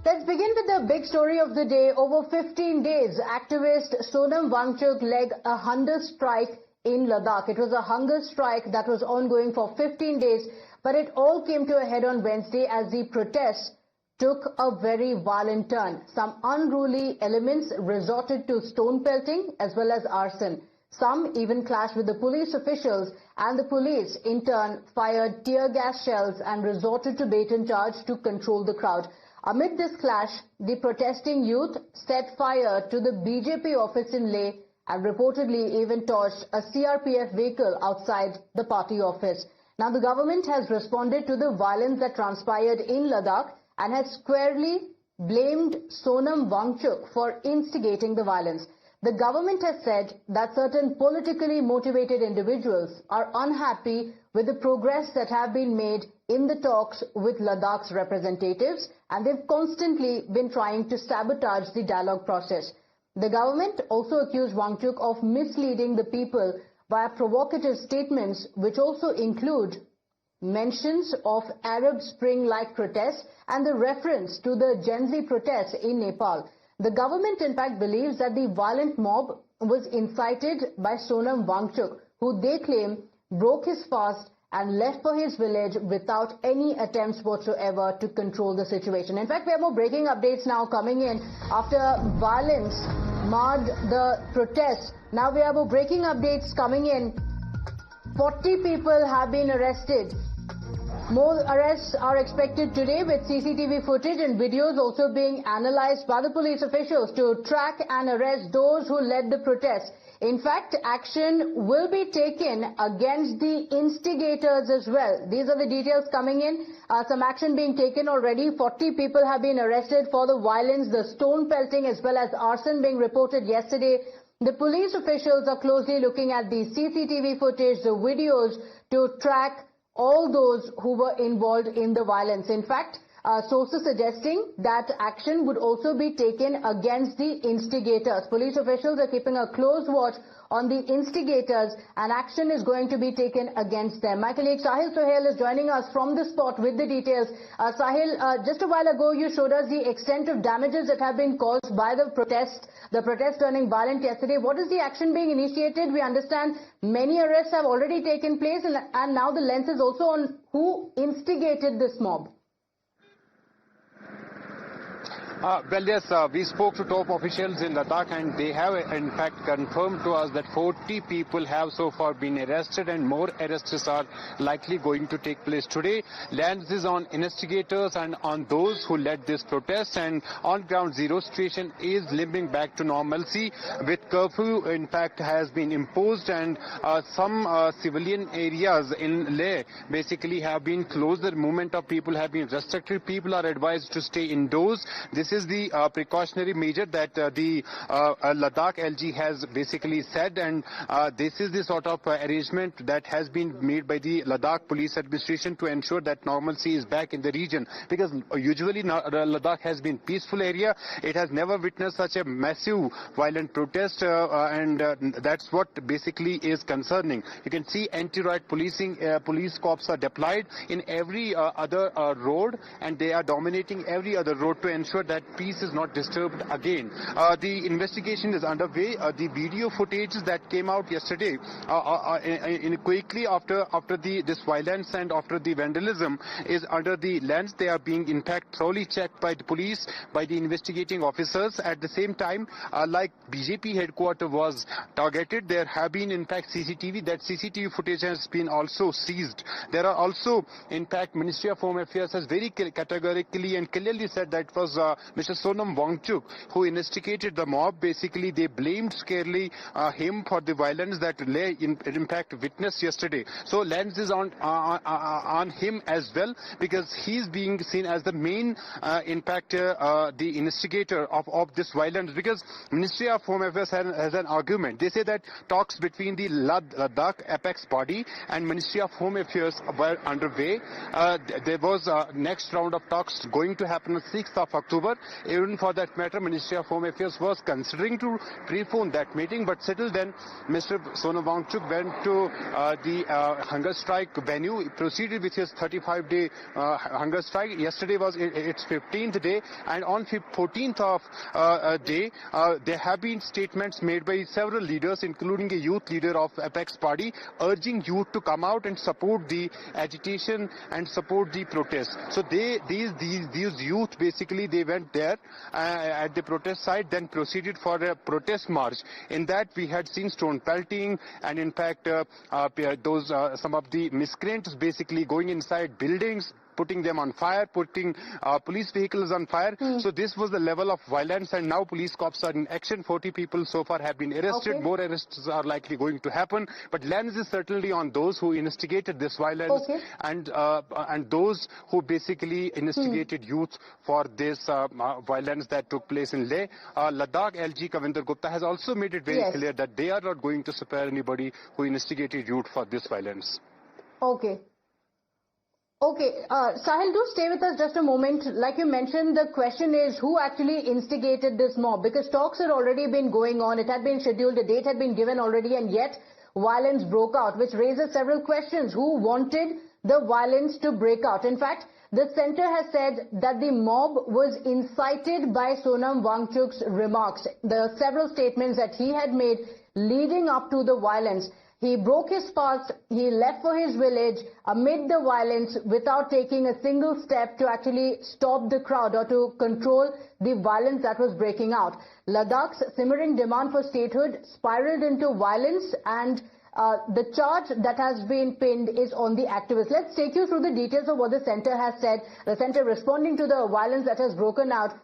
Let's begin with the big story of the day. Over 15 days, activist Wangchuk led a hunger strike in Ladakh. It was a hunger strike that was ongoing for 15 days, but it all came to a head on Wednesday as the protests took a very violent turn. Some unruly elements resorted to stone pelting as well as arson. Some even clashed with the police officials, and the police in turn fired tear gas shells and resorted to bait and charge to control the crowd. Amid this clash, the protesting youth set fire to the BJP office in Leh and reportedly even torched a CRPF vehicle outside the party office. Now, the government has responded to the violence that transpired in Ladakh and has squarely blamed Wangchuk for instigating the violence. The government has said that certain politically motivated individuals are unhappy with the progress that have been made in the talks with Ladakh's representatives, and they've constantly been trying to sabotage the dialogue process. The government also accused Wangchuk of misleading the people via provocative statements, which also include mentions of Arab Spring-like protests and the reference to the Gen Z protests in Nepal. The government, in fact, believes that the violent mob was incited by Wangchuk, who they claim broke his fast and left for his village without any attempts whatsoever to control the situation. In fact, we have more breaking updates now coming in after violence marred the protests. Now we have more breaking updates coming in. 40 people have been arrested. More arrests are expected today, with CCTV footage and videos also being analyzed by the police officials to track and arrest those who led the protests. In fact, action will be taken against the instigators as well. These are the details coming in. Some action being taken already. 40 people have been arrested for the violence, the stone pelting as well as arson being reported yesterday. The police officials are closely looking at the CCTV footage, the videos, to track all those who were involved in the violence. In fact, sources suggesting that action would also be taken against the instigators. Police officials are keeping a close watch on the instigators, and action is going to be taken against them. My colleague Sahil Sohail is joining us from the spot with the details. Sahil, just a while ago you showed us the extent of damages that have been caused by the protest turning violent yesterday. What is the action being initiated? We understand many arrests have already taken place, and now the lens is also on who instigated this mob. Well, yes, we spoke to top officials in Ladakh, and they have in fact confirmed to us that 40 people have so far been arrested, and more arrests are likely going to take place today. Lands is on instigators and on those who led this protest, and on ground zero situation is limping back to normalcy, with curfew in fact has been imposed, and some civilian areas in Leh basically have been closed. The movement of people have been restricted. People are advised to stay indoors. This is the precautionary measure that the Ladakh LG has basically said, and this is the sort of arrangement that has been made by the Ladakh police administration to ensure that normalcy is back in the region, because usually Ladakh has been peaceful area. It has never witnessed such a massive violent protest, and that's what basically is concerning. You can see anti-riot policing, police corps are deployed in every other road, and they are dominating every other road to ensure that peace is not disturbed again. The investigation is underway. The video footage that came out yesterday, quickly after this violence and after the vandalism, is under the lens. They are being in fact thoroughly checked by the police, by the investigating officers. At the same time, like BJP headquarters was targeted, there have been in fact CCTV. That CCTV footage has been also seized. There are also in fact Ministry of Home Affairs has very categorically and clearly said that it was Mr. Wangchuk who instigated the mob. Basically, they blamed scarcely him for the violence that Leh in fact witnessed yesterday. So lens is on him as well, because he's being seen as the main in fact the instigator of this violence, because Ministry of Home Affairs has an argument. They say that talks between the Ladakh apex body and Ministry of Home Affairs were underway. There was a next round of talks going to happen on 6th of October, Even for that matter, Ministry of Home Affairs was considering to prepone that meeting, but settled then Mr. Sonam Wangchuk went to the hunger strike venue, proceeded with his 35-day hunger strike. Yesterday was its 15th day, and on 14th of day, there have been statements made by several leaders, including a youth leader of Apex Party, urging youth to come out and support the agitation and support the protest. So these youth basically they went there at the protest site, then proceeded for a protest march. In that we had seen stone pelting, and in fact some of the miscreants basically going inside buildings, putting them on fire, putting police vehicles on fire. So this was the level of violence, and now police cops are in action. 40 people so far have been arrested. Okay. More arrests are likely going to happen. But lens is certainly on those who instigated this violence, Okay. and those who basically instigated youth for this violence that took place in Leh. Ladakh LG Kavinder Gupta has also made it very clear that they are not going to spare anybody who instigated youth for this violence. Okay. Okay, Sahil, do stay with us just a moment. Like you mentioned, the question is who actually instigated this mob? Because talks had already been going on. It had been scheduled. A date had been given already, and yet violence broke out, which raises several questions. Who wanted the violence to break out? In fact, the centre has said that the mob was incited by Sonam Wangchuk's remarks. There are several statements that he had made leading up to the violence. He broke his fast, he left for his village amid the violence without taking a single step to actually stop the crowd or to control the violence that was breaking out. Ladakh's simmering demand for statehood spiraled into violence, and the charge that has been pinned is on the activists. Let's take you through the details of what the centre has said. The centre responding to the violence that has broken out,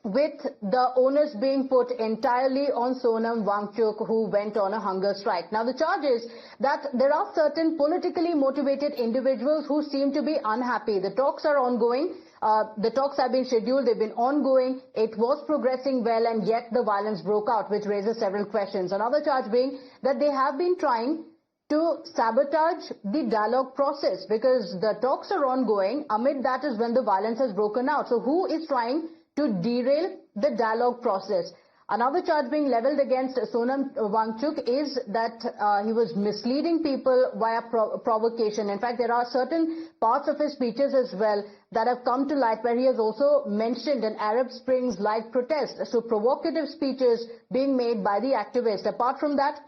with the onus being put entirely on Sonam Wangchuk, who went on a hunger strike. Now, the charge is that there are certain politically motivated individuals who seem to be unhappy. The talks are ongoing. The talks have been scheduled. They've been ongoing. It was progressing well, and yet the violence broke out, which raises several questions. Another charge being that they have been trying to sabotage the dialogue process, because the talks are ongoing. Amid that is when the violence has broken out. So who is trying to derail the dialogue process? Another charge being leveled against Sonam Wangchuk is that he was misleading people via provocation. In fact, there are certain parts of his speeches as well that have come to light where he has also mentioned an Arab Springs-like protest. So provocative speeches being made by the activist. Apart from that,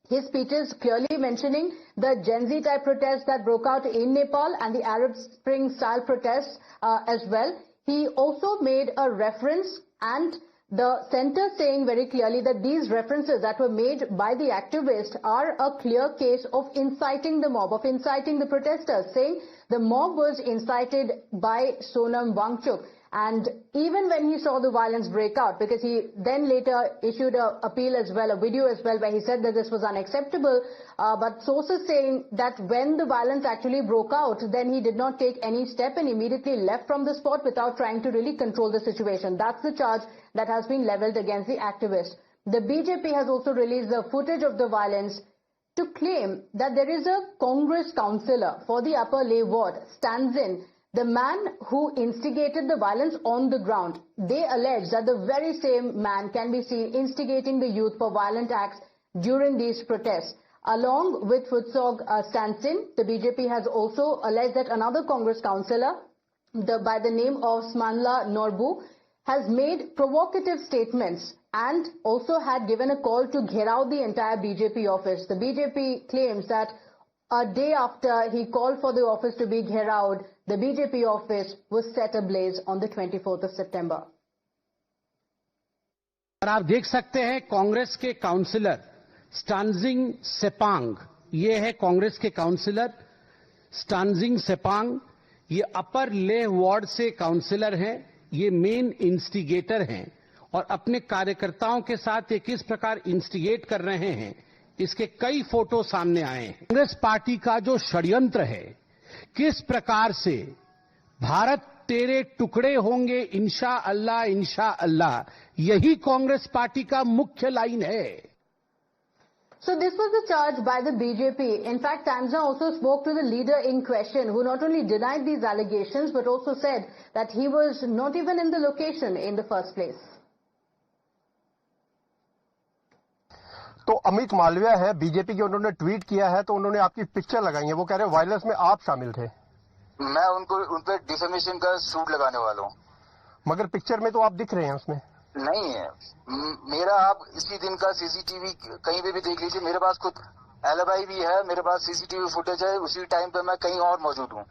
his speeches clearly mentioning the Gen Z type protests that broke out in Nepal and the Arab Spring style protests as well. He also made a reference, and the centre saying very clearly that these references that were made by the activist are a clear case of inciting the mob, of inciting the protesters, saying the mob was incited by Sonam Wangchuk. And even when he saw the violence break out, because he then later issued an appeal as well, a video as well, where he said that this was unacceptable, but sources saying that when the violence actually broke out, then he did not take any step and immediately left from the spot without trying to really control the situation. That's the charge that has been leveled against the activist. The BJP has also released the footage of the violence to claim that there is a Congress councillor for the Upper Leh ward, stands in the man who instigated the violence on the ground. They allege that the very same man can be seen instigating the youth for violent acts during these protests. Along with Futsog Stansin, the BJP has also alleged that another Congress councillor by the name of Smanla Norbu has made provocative statements and also had given a call to gherao the entire BJP office. The BJP claims that a day after he called for the office to be gheraoed, the BJP office was set ablaze on the 24th of September. और आप देख सकते हैं कांग्रेस के counsellor Stanzin Sepang, ये है कांग्रेस के counsellor Stanzin Sepang, ये अपर लेह वार्ड से काउंसलर हैं, ये मेन इंस्टिगेटर हैं और अपने कार्यकर्ताओं के साथ ये किस प्रकार इंस्टिगेट कर रहे हैं, इसके कई फोटो सामने आए हैं। कांग्रेस पार्टी का जो षड्यंत्र है, किस प्रकार से भारत तेरे टुकड़े होंगे इंशा अल्लाह, यही कांग्रेस पार्टी का मुख्य लाइन है। So this was the charge by the BJP. In fact, Tanza also spoke to the leader in question, who not only denied these allegations but also said that he was not even in the location in the first place. तो अमित मालविया है BJP के, उन्होंने tweet किया है तो उन्होंने आपकी picture लगाई है। वो कह रहे हैं वायलेंस में आप शामिल थे। मैं उन पे डिफेमेशन का सूट लगाने वाला हूँ। मगर पिक्चर में तो आप दिख रहे हैं उसमें। नहीं है मेरा, आप इसी दिन का सीसीटीवी कहीं पे भी देख लीजिए, मेरे पास खुद एलिबाई भी है, मेरे पास सीसीटीवी फुटेज है, उसी टाइम पे मैं कहीं और मौजूद हूँ।